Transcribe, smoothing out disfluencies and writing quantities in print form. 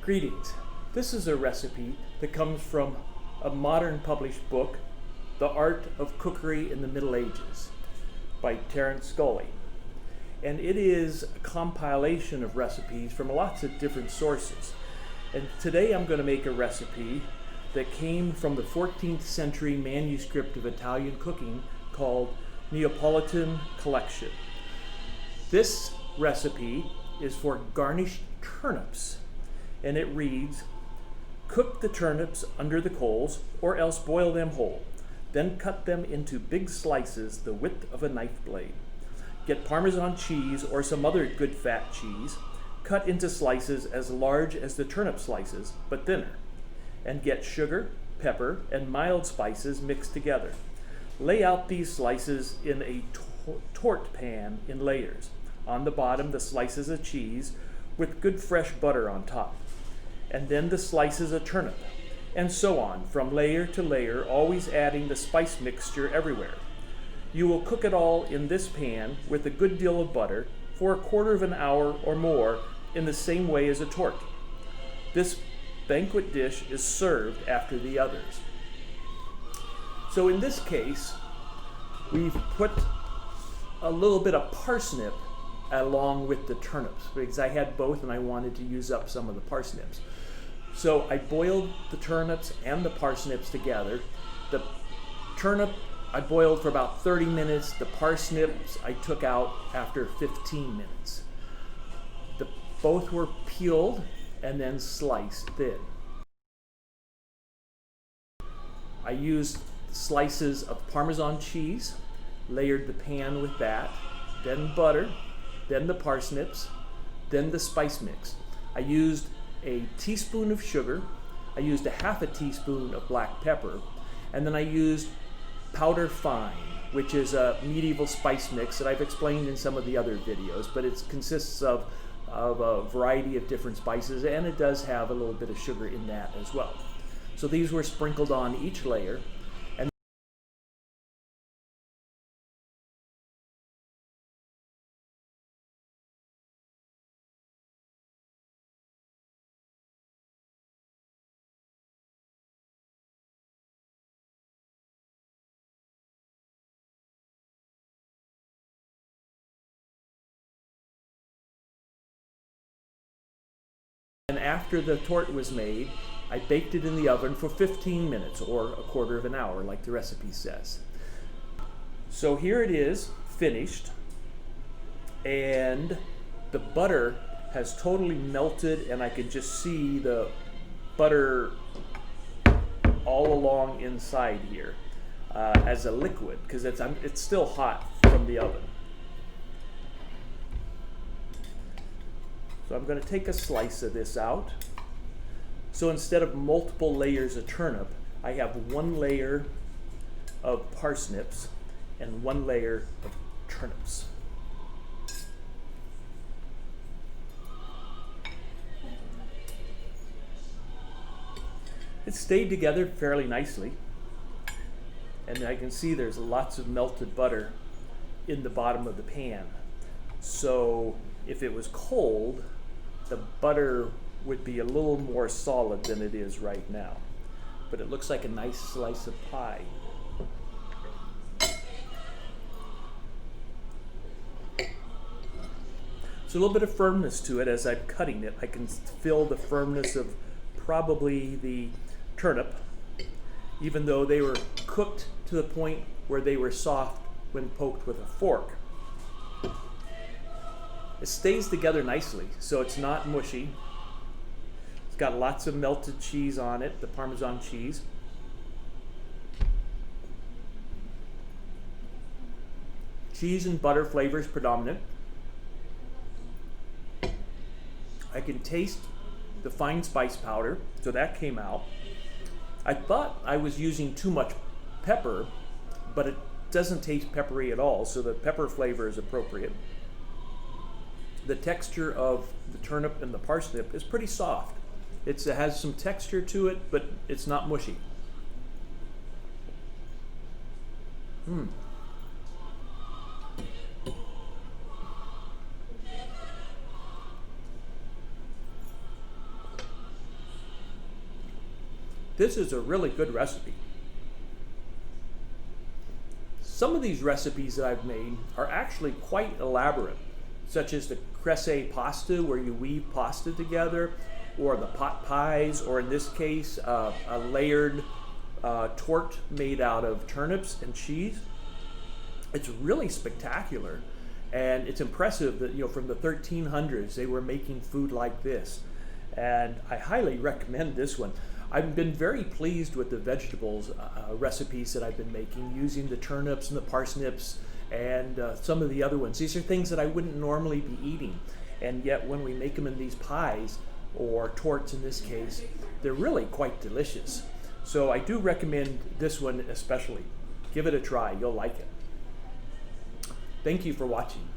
Greetings. This is a recipe that comes from a modern published book, The Art of Cookery in the Middle Ages by Terence Scully. And it is a compilation of recipes from lots of different sources. And today I'm going to make a recipe that came from the 14th century manuscript of Italian cooking called Neapolitan Collection. This recipe is for garnished turnips, and it reads, cook the turnips under the coals or else boil them whole. Then cut them into big slices the width of a knife blade. Get Parmesan cheese or some other good fat cheese, cut into slices as large as the turnip slices, but thinner. And get sugar, pepper, and mild spices mixed together. Lay out these slices in a tort pan in layers. On the bottom, the slices of cheese with good fresh butter on top. And then the slices of turnip, and so on, from layer to layer, always adding the spice mixture everywhere. You will cook it all in this pan with a good deal of butter for a quarter of an hour or more in the same way as a tort. This banquet dish is served after the others. So in this case, we've put a little bit of parsnip along with the turnips because I had both and I wanted to use up some of the parsnips. So I boiled the turnips and the parsnips together. The turnip I boiled for about 30 minutes. The parsnips I took out after 15 minutes. Both were peeled and then sliced thin. I used slices of Parmesan cheese, layered the pan with that, then butter, then the parsnips, then the spice mix. I used a teaspoon of sugar, I used a half a teaspoon of black pepper, and then I used powder fine, which is a medieval spice mix that I've explained in some of the other videos, but it consists of a variety of different spices, and it does have a little bit of sugar in that as well. So these were sprinkled on each layer. And after the tort was made, I baked it in the oven for 15 minutes or a quarter of an hour, like the recipe says. So here it is, finished, and the butter has totally melted, and I can just see the butter all along inside here as a liquid, because it's still hot from the oven. So I'm going to take a slice of this out. So instead of multiple layers of turnip, I have one layer of parsnips and one layer of turnips. It stayed together fairly nicely. And I can see there's lots of melted butter in the bottom of the pan. So if it was cold, the butter would be a little more solid than it is right now. But it looks like a nice slice of pie. There's a little bit of firmness to it as I'm cutting it. I can feel the firmness of probably the turnip, even though they were cooked to the point where they were soft when poked with a fork. It stays together nicely, so it's not mushy. It's got lots of melted cheese on it, the Parmesan cheese. Cheese and butter flavor is predominant. I can taste the fine spice powder, so that came out. I thought I was using too much pepper, but it doesn't taste peppery at all, so the pepper flavor is appropriate. The texture of the turnip and the parsnip is pretty soft. It has some texture to it, but it's not mushy. This is a really good recipe. Some of these recipes that I've made are actually quite elaborate, such as the cresse pasta, where you weave pasta together, or the pot pies, or in this case, a layered tort made out of turnips and cheese. It's really spectacular, and it's impressive that, you know, from the 1300s they were making food like this, and I highly recommend this one. I've been very pleased with the vegetables recipes that I've been making, using the turnips and the parsnips and some of the other ones. These are things that I wouldn't normally be eating, and yet when we make them in these pies, or torts in this case, they're really quite delicious. So I do recommend this one especially. Give it a try, you'll like it. Thank you for watching.